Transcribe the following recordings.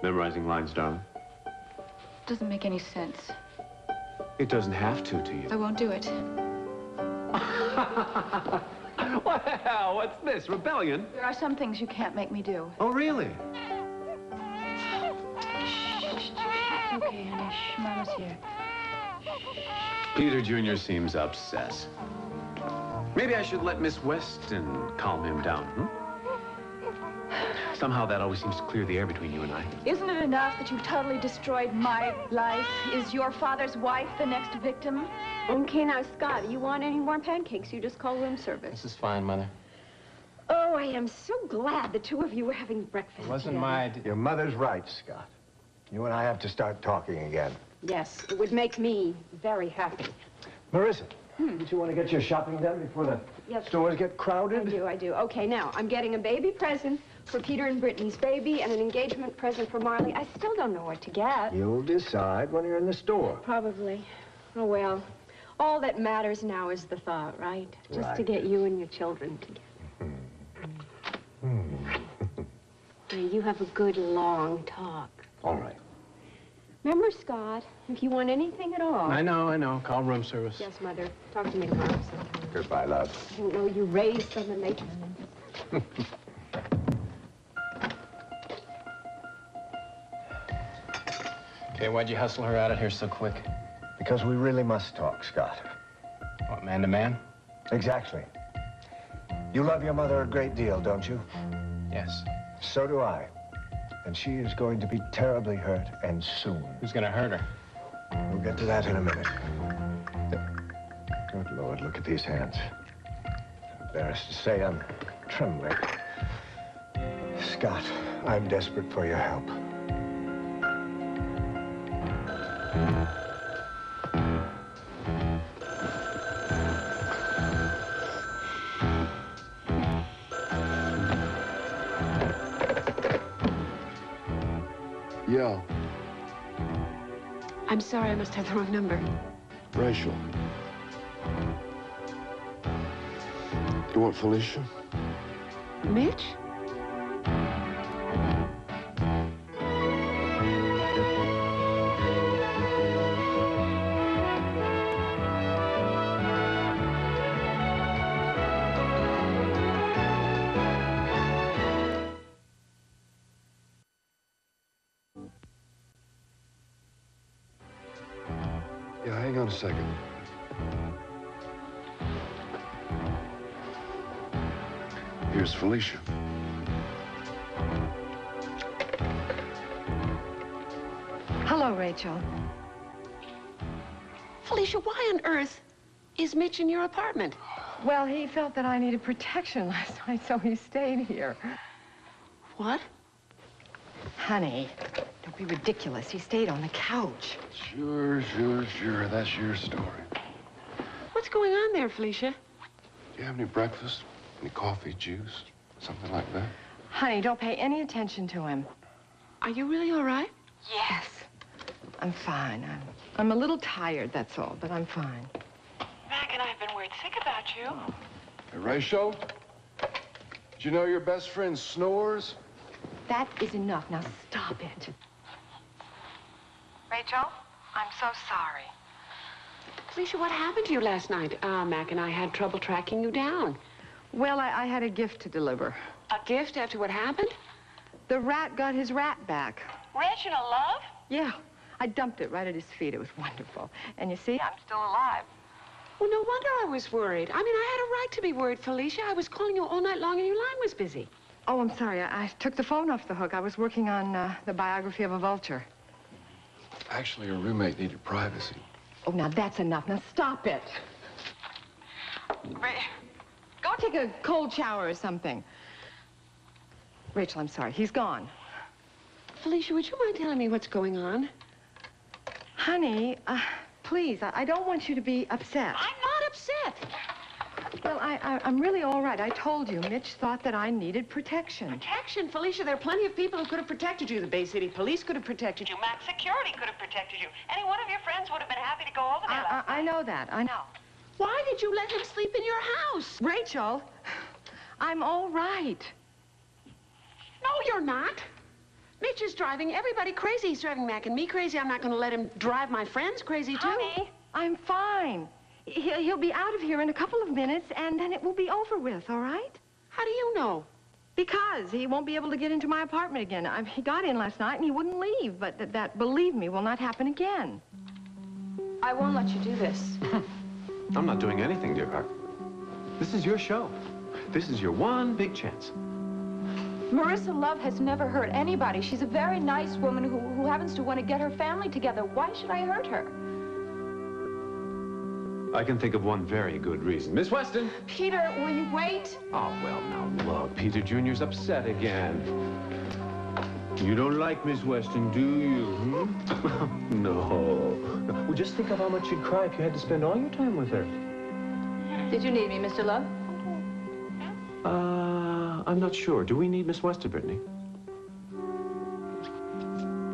Memorizing lines, darling? Doesn't make any sense. It doesn't have to you. I won't do it. Well, what's this, rebellion? There are some things you can't make me do. Oh, really? Okay, honey. Shh, Mama's here. Peter Jr. seems upset. Maybe I should let Miss Weston calm him down, hmm? Somehow that always seems to clear the air between you and I. Isn't it enough that you've totally destroyed my life? Is your father's wife the next victim? Okay, now, Scott, you want any more pancakes? You just call room service. This is fine, Mother. Oh, I am so glad the two of you were having breakfast. It wasn't together. my idea. Your mother's right, Scott. You and I have to start talking again. Yes, it would make me very happy. Marissa, don't you want to get your shopping done before the stores get crowded? I do. Okay, now, I'm getting a baby present for Peter and Brittany's baby and an engagement present for Marley. I still don't know what to get. You'll decide when you're in the store. Probably. Oh, well. All that matters now is the thought, right? Just to get you and your children together. Now, you have a good, long talk. All right. Remember, Scott, if you want anything at all... I know. Call room service. Yes, Mother. Talk to me tomorrow. Goodbye, love. I didn't know you raised them and they turned. Okay, why'd you hustle her out of here so quick? Because we really must talk, Scott. What, man to man? Exactly. You love your mother a great deal, don't you? Yes. So do I. And she is going to be terribly hurt, and soon. Who's gonna hurt her? We'll get to that in a minute. Good Lord, look at these hands. Embarrassed to say I'm trembling. Scott, I'm desperate for your help. Yeah. I'm sorry, I must have the wrong number. Rachel. You want Felicia? Mitch? Yeah, hang on a second. Here's Felicia. Hello, Rachel. Felicia, why on earth is Mitch in your apartment? Well, he felt that I needed protection last night, so he stayed here. What? Honey, don't be ridiculous. He stayed on the couch. Sure. That's your story. What's going on there, Felicia? Do you have any breakfast? Any coffee, juice, something like that? Honey, don't pay any attention to him. Are you really all right? Yes. I'm fine. I'm a little tired, that's all, but I'm fine. Mac and I have been worried sick about you. Hey, Rachel, did you know your best friend snores? That is enough. Now stop it. Rachel, I'm so sorry. Felicia, what happened to you last night? Mac and I had trouble tracking you down. Well, I had a gift to deliver. A gift after what happened? The rat got his rat back. Reginald, love? Yeah. I dumped it right at his feet. It was wonderful. And you see, I'm still alive. Well, no wonder I was worried. I mean, I had a right to be worried, Felicia. I was calling you all night long and your line was busy. Oh, I'm sorry. I took the phone off the hook. I was working on the biography of a vulture. Actually, your roommate needed privacy. Oh, now that's enough. Now stop it. Go take a cold shower or something. Rachel, I'm sorry. He's gone. Felicia, would you mind telling me what's going on? Honey, please, I don't want you to be upset. I'm not upset. Well, I'm really all right. I told you, Mitch thought that I needed protection. Protection? Felicia, there are plenty of people who could have protected you. The Bay City Police could have protected you. Max Security could have protected you. Any one of your friends would have been happy to go over there last I night. know that. I know. Why did you let him sleep in your house? Rachel, I'm all right. No, you're not. Mitch is driving everybody crazy. He's driving Mac and me crazy. I'm not going to let him drive my friends crazy, too. Honey, I'm fine. He'll be out of here in a couple of minutes, and then it will be over with, all right? How do you know? Because he won't be able to get into my apartment again. He got in last night, and he wouldn't leave. But that, believe me, will not happen again. I won't let you do this. I'm not doing anything, dear heart. This is your show. This is your one big chance. Marissa Love has never hurt anybody. She's a very nice woman who happens to want to get her family together. Why should I hurt her? I can think of one very good reason. Miss Weston! Peter, will you wait? Oh, well, now look. Peter Jr.'s upset again. You don't like Miss Weston, do you? Hmm? No. Well, just think of how much you'd cry if you had to spend all your time with her. Did you need me, Mr. Love? I'm not sure. Do we need Miss Weston, Brittany?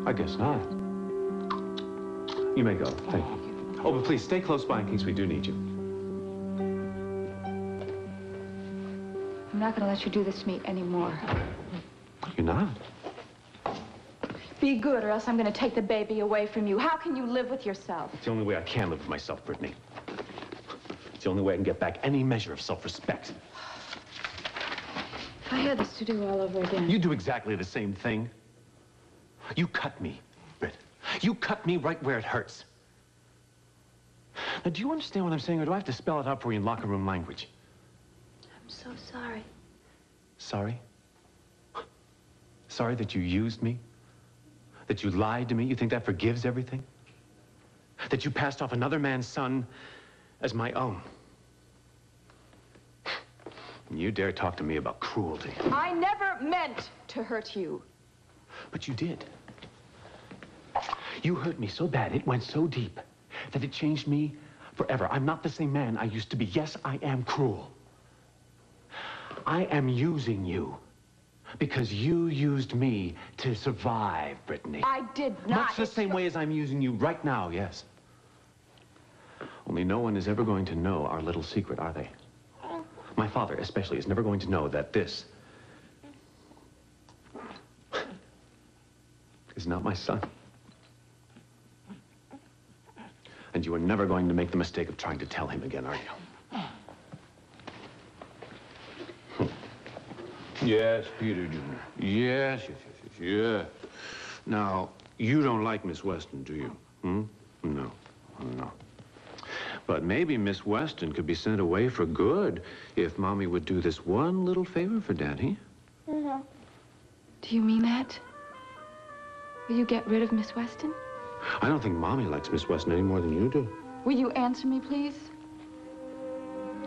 I guess not. You may go. Thank you. Oh, but please stay close by in case we do need you. I'm not going to let you do this to me anymore. You're not? Be good, or else I'm going to take the baby away from you. How can you live with yourself? It's the only way I can live with myself, Brittany. It's the only way I can get back any measure of self-respect. If I had this to do all over again. You do exactly the same thing. You cut me, Britt. You cut me right where it hurts. Now, do you understand what I'm saying, or do I have to spell it out for you in locker room language? I'm so sorry. Sorry? Sorry that you used me? That you lied to me? You think that forgives everything? That you passed off another man's son as my own? You dare talk to me about cruelty. I never meant to hurt you. But you did. You hurt me so bad, it went so deep, that it changed me forever. I'm not the same man I used to be. Yes, I am cruel. I am using you because you used me to survive, Brittany. I did not. Much the same way as I'm using you right now, yes. Only no one is ever going to know our little secret, are they? My father, especially, is never going to know that this is not my son. And you are never going to make the mistake of trying to tell him again, are you? Yes, Peter Jr. Yes, yeah. Now, you don't like Miss Weston, do you? Hmm? No, no. But maybe Miss Weston could be sent away for good if Mommy would do this one little favor for Daddy. Do you mean that? Will you get rid of Miss Weston? I don't think Mommy likes Miss Weston any more than you do. Will you answer me, please?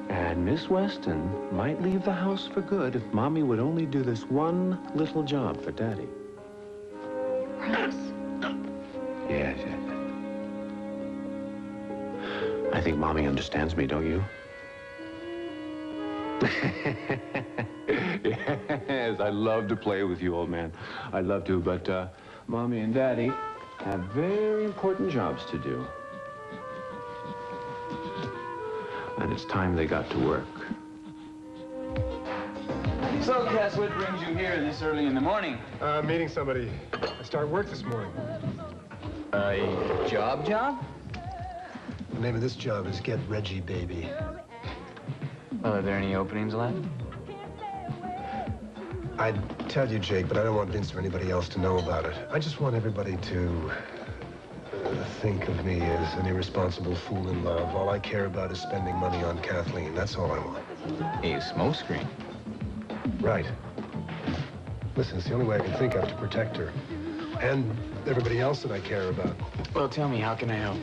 And Miss Weston might leave the house for good if Mommy would only do this one little job for Daddy. Promise? Yes, yes. I think Mommy understands me, don't you? Yes, I love to play with you, old man. I love to, but Mommy and Daddy have very important jobs to do. And it's time they got to work. So, Cass, what brings you here this early in the morning? Meeting somebody. I start work this morning. A job? The name of this job is Get Reggie, Baby. Well, are there any openings left? I'd tell you, Jake, but I don't want Vince or anybody else to know about it. I just want everybody to think of me as an irresponsible fool in love. All I care about is spending money on Kathleen. That's all I want. A smokescreen. Right. Listen, it's the only way I can think of to protect her. And everybody else that I care about. Well, tell me, how can I help?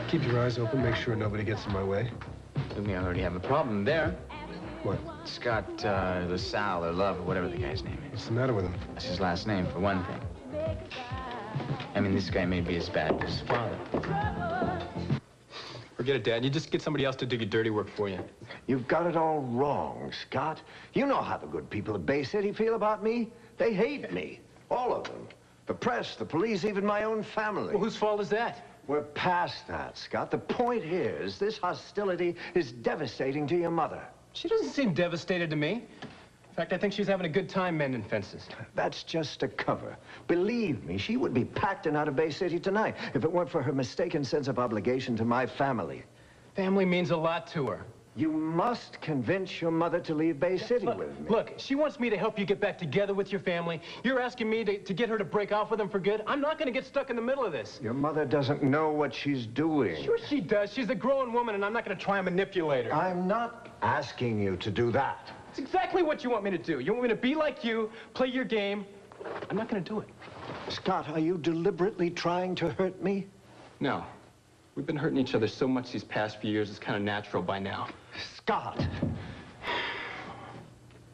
Keep your eyes open, make sure nobody gets in my way. I mean, I already have a problem there. What? Scott LaSalle or Love or whatever the guy's name is. What's the matter with him? That's his last name, for one thing. I mean, this guy may be as bad as his father. Forget it, Dad. You just get somebody else to do your dirty work for you. You've got it all wrong, Scott. You know how the good people of Bay City feel about me. They hate me. All of them. The press, the police, even my own family. Well, whose fault is that? We're past that, Scott. The point here is this hostility is devastating to your mother. She doesn't seem devastated to me. fact, I think she's having a good time mending fences. That's just a cover. Believe me, she would be packed and out of Bay City tonight if it weren't for her mistaken sense of obligation to my family. Family means a lot to her. You must convince your mother to leave Bay City with me. Look, she wants me to help you get back together with your family. You're asking me to get her to break off with them for good? I'm not going to get stuck in the middle of this. Your mother doesn't know what she's doing. Sure she does. She's a grown woman, and I'm not going to try and manipulate her. I'm not asking you to do that. It's exactly what you want me to do. You want me to be like you, play your game. I'm not going to do it. Scott, are you deliberately trying to hurt me? No. We've been hurting each other so much these past few years, it's kind of natural by now. Scott!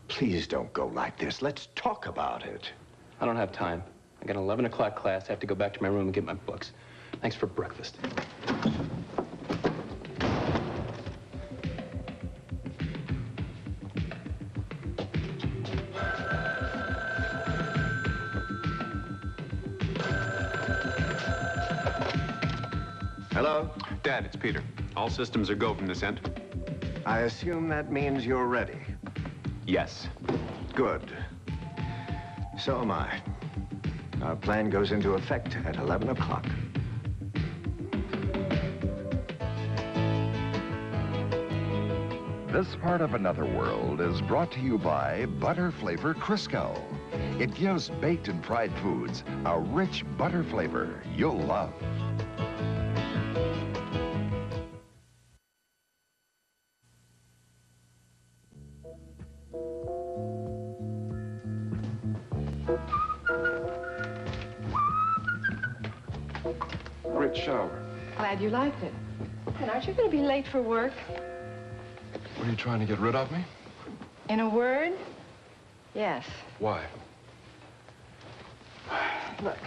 Please don't go like this. Let's talk about it. I don't have time. I got an 11 o'clock class. I have to go back to my room and get my books. Thanks for breakfast. Hello? Dad, it's Peter. All systems are go from this end. I assume that means you're ready. Yes. Good. So am I. Our plan goes into effect at 11 o'clock. This part of Another World is brought to you by Butter Flavor Crisco. It gives baked and fried foods a rich butter flavor you'll love. Great shower. Glad you liked it. And aren't you going to be late for work? What are you trying to get rid of me? In a word, yes. Why? Look,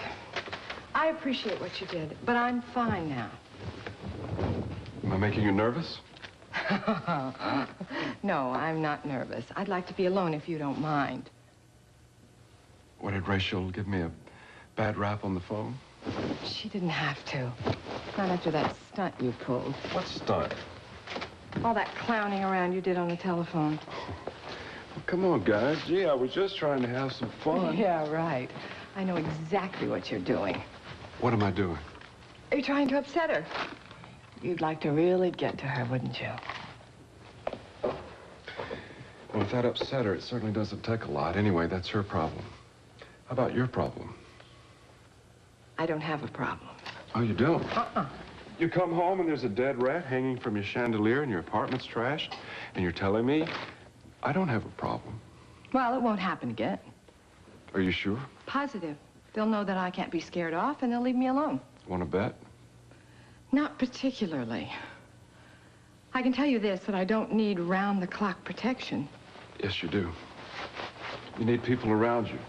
I appreciate what you did, but I'm fine now. Am I making you nervous? No, I'm not nervous. I'd like to be alone if you don't mind. What, did Rachel give me a bad rap on the phone? She didn't have to. Not after that stunt you pulled. What stunt? All that clowning around you did on the telephone. Well, come on, guys. Gee, I was just trying to have some fun. Yeah, right. I know exactly what you're doing. What am I doing? You're trying to upset her. You'd like to really get to her, wouldn't you? Well, if that upset her, it certainly doesn't take a lot. Anyway, that's her problem. How about your problem? I don't have a problem. Oh, you don't? You come home and there's a dead rat hanging from your chandelier and your apartment's trashed, and you're telling me I don't have a problem. Well, it won't happen again. Are you sure? Positive. They'll know that I can't be scared off, and they'll leave me alone. Want to bet? Not particularly. I can tell you this, that I don't need round-the-clock protection. Yes, you do. You need people around you.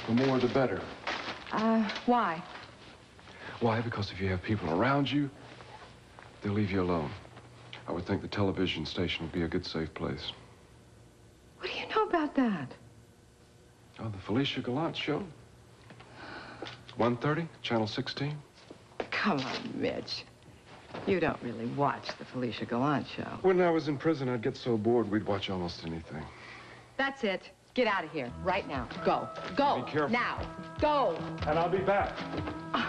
The more, the better. Why? Why? Because if you have people around you, they'll leave you alone. I would think the television station would be a good, safe place. What do you know about that? Oh, the Felicia Gallant show. 1:30, Channel 16. Come on, Mitch. You don't really watch the Felicia Gallant show. When I was in prison, I'd get so bored, we'd watch almost anything. That's it. Get out of here, right now. Go. Go. Be careful. Now. Go. And I'll be back.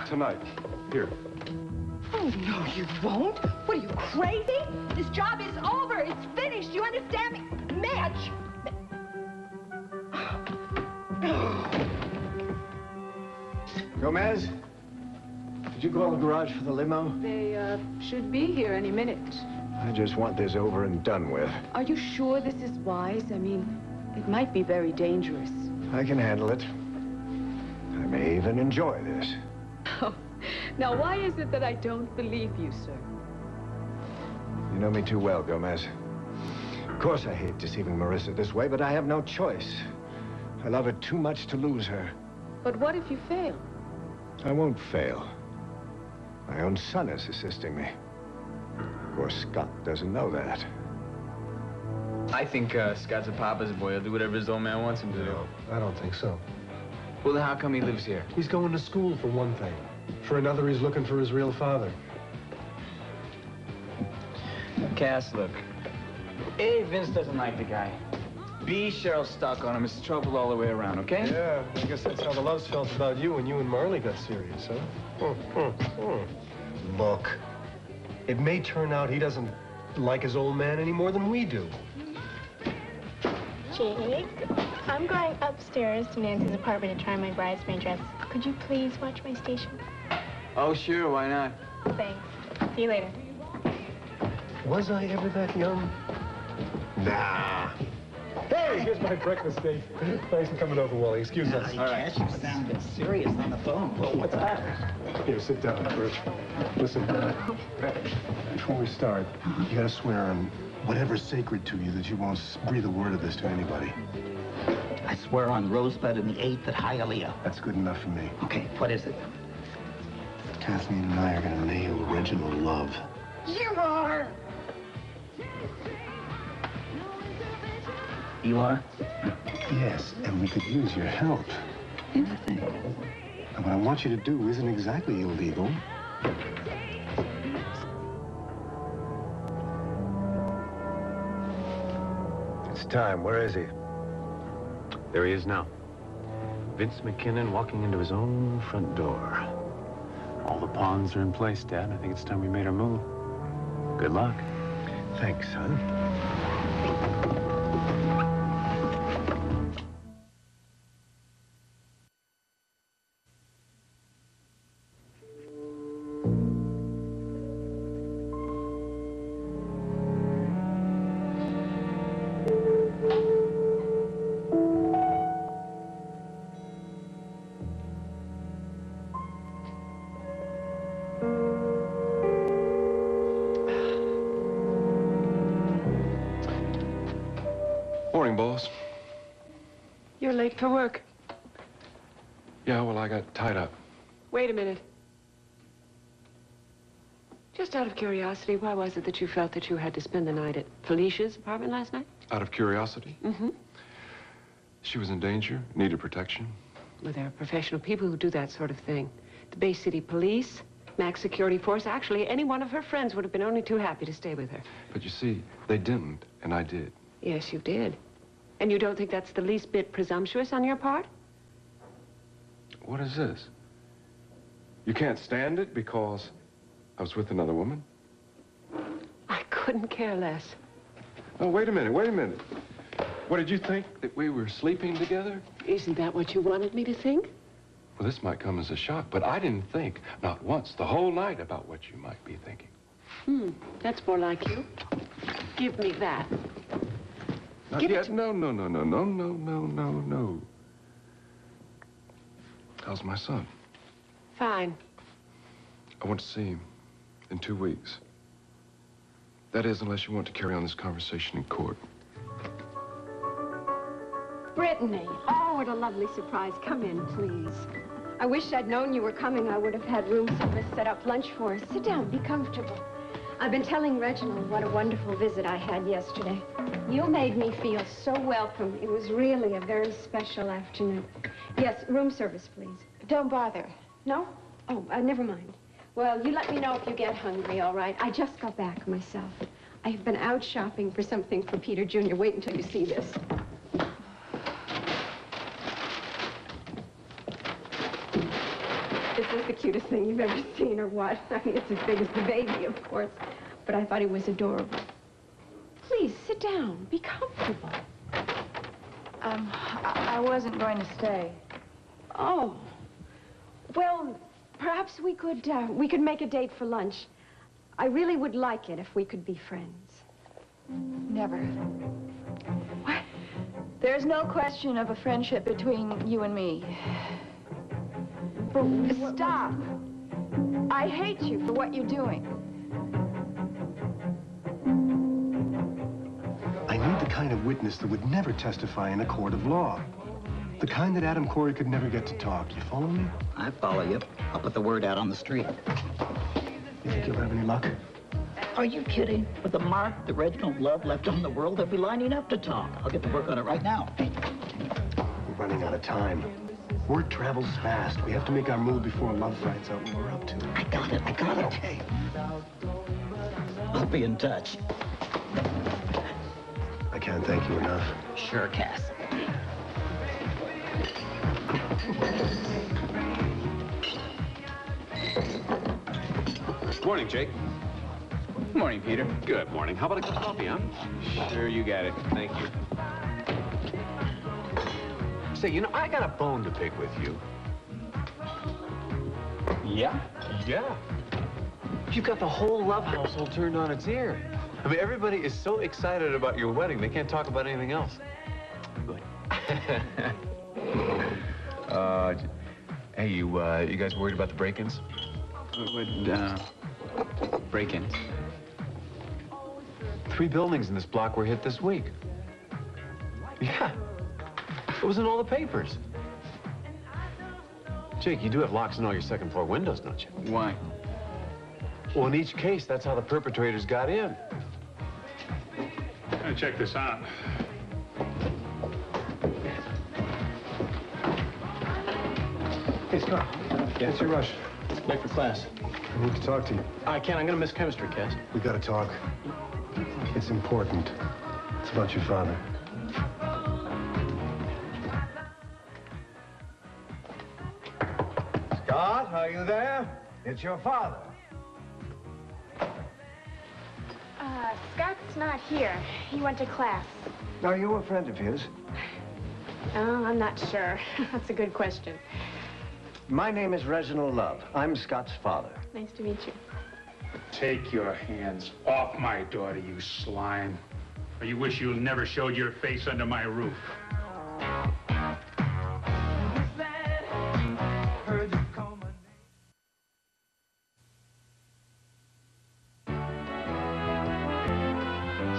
Tonight. Here. Oh, no, you won't. What, are you crazy? This job is over. It's finished. You understand me? Mitch! Gomez? Did you call the garage for the limo? They, should be here any minute. I just want this over and done with. Are you sure this is wise? I mean, it might be very dangerous. I can handle it. I may even enjoy this. Oh, now why is it that I don't believe you, sir? You know me too well, Gomez. Of course I hate deceiving Marissa this way, but I have no choice. I love her too much to lose her. But what if you fail? I won't fail. My own son is assisting me. Of course, Scott doesn't know that. I think Scott's a papa's boy. He'll do whatever his old man wants him to do. No, I don't think so. Well, then how come he lives here? He's going to school, for one thing. For another, he's looking for his real father. Cass, look. A, Vince doesn't like the guy. be Cheryl stuck on him. It's trouble all the way around, okay? Yeah, I guess that's how the loves felt about you when you and Marley got serious, huh? Look, it may turn out he doesn't like his old man any more than we do. Jake, I'm going upstairs to Nancy's apartment to try my bridesmaid dress. Could you please watch my station? Oh, sure, why not? Thanks. See you later. Was I ever that young? Nah. Hey, here's my breakfast date. Thanks for coming over, Wally. Excuse us. All right. You sound a bit serious on the phone. Well, what's that? Here, sit down, Bert. Listen, before we start, you gotta swear on whatever's sacred to you that you won't breathe a word of this to anybody. I swear on Rosebud and the 8th at Hialeah. That's good enough for me. Okay, what is it? Kathleen and I are gonna nail Reginald Love. You are! You are? Yes, and we could use your help. Anything. And what I want you to do isn't exactly illegal. It's time. Where is he? There he is now. Vince McKinnon walking into his own front door. All the pawns are in place, Dad. I think it's time we made our move. Good luck. Thanks, son. Morning, boss. You're late for work. Yeah, well, I got tied up. Wait a minute. Just out of curiosity, why was it that you felt that you had to spend the night at Felicia's apartment last night? Out of curiosity? Mm-hmm. She was in danger, needed protection. Well, there are professional people who do that sort of thing. The Bay City Police, Max Security Force. Actually, any one of her friends would have been only too happy to stay with her. But you see, they didn't, and I did. Yes, you did. And you don't think that's the least bit presumptuous on your part? What is this? You can't stand it because I was with another woman? I couldn't care less. Oh, wait a minute, wait a minute. What, did you think that we were sleeping together? Isn't that what you wanted me to think? Well, this might come as a shock, but I didn't think, not once, the whole night about what you might be thinking. That's more like you. Give me that. Not Give it yet. to No. How's my son? Fine. I want to see him in 2 weeks. That is, unless you want to carry on this conversation in court. Brittany. Oh, what a lovely surprise. Come in, please. I wish I'd known you were coming. I would have had room service set up lunch for us. Sit down. Be comfortable. I've been telling Reginald what a wonderful visit I had yesterday. You made me feel so welcome. It was really a very special afternoon. Yes, room service, please. Don't bother. No? Oh, never mind. Well, you let me know if you get hungry, all right? I just got back myself. I have been out shopping for something for Peter Jr. Wait until you see this. Is this the cutest thing you've ever seen, or what? I mean, it's as big as the baby, of course. But I thought it was adorable. Please, sit down. Be comfortable. I wasn't going to stay. Oh. Well, perhaps we could make a date for lunch. I really would like it if we could be friends. Never. What? There's no question of a friendship between you and me. Stop. I hate you for what you're doing. I need the kind of witness that would never testify in a court of law. The kind that Adam Corey could never get to talk. You follow me? I follow you. I'll put the word out on the street. You think you'll have any luck? Are you kidding? With the mark that Reginald Love left on the world, they'll be lining up to talk. I'll get to work on it right now. We're running out of time. Word travels fast. We have to make our move before Love finds out what we're up to. I got it. Okay. I'll be in touch. Bye, Kathy. can't thank you enough. Sure, Cass. Morning, Jake. Morning, Peter. Good morning. How about a cup of coffee, huh? Sure, you got it. Thank you. Say, you know, I got a bone to pick with you. Yeah? Yeah. You've got the whole love household turned on its ear. I mean, everybody is so excited about your wedding, they can't talk about anything else. Good. Hey, you guys worried about the break-ins? Break-ins? 3 buildings in this block were hit this week. Yeah. It was in all the papers. Jake, you do have locks in all your second-floor windows, don't you? Why? Well, in each case, that's how the perpetrators got in. Check this out. Hey, Scott. Yeah. What's your rush? Late for class. I need to talk to you. I can't. I'm going to miss chemistry, Cass. We gotta talk. It's important. It's about your father. Scott, are you there? It's your father. Scott's not here. He went to class. Are you a friend of his? Oh, I'm not sure. That's a good question. My name is Reginald Love. I'm Scott's father. Nice to meet you. Take your hands off my daughter, you slime. Or you wish you never showed your face under my roof.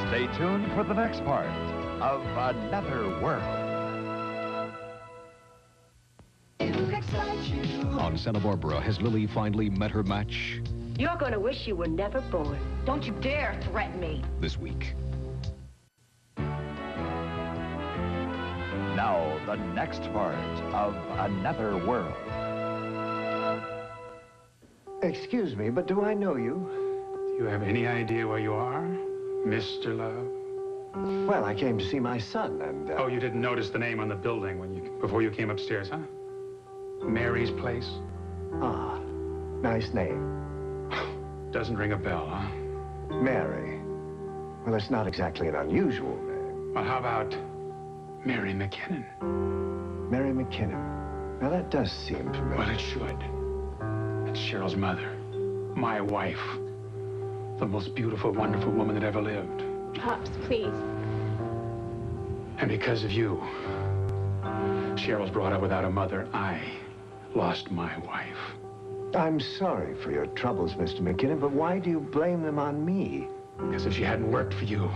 Stay tuned for the next part of Another World. On Santa Barbara, has Lily finally met her match? You're going to wish you were never born. Don't you dare threaten me. This week. Now, the next part of Another World. Excuse me, but do I know you? Do you have any idea where you are, Mr. Love? Well, I came to see my son, and... Oh, you didn't notice the name on the building before you came upstairs, huh? Mary's Place? Ah, nice name. Doesn't ring a bell, huh? Mary. Well, it's not exactly an unusual name. Well, how about Mary McKinnon? Mary McKinnon. Now, that does seem familiar. Well, it should. It's Cheryl's mother. My wife. The most beautiful, wonderful woman that ever lived. Pops, please. And because of you, Cheryl's brought up without a mother. I lost my wife. I'm sorry for your troubles, Mr. McKinnon, but why do you blame them on me? Because if she hadn't worked for you,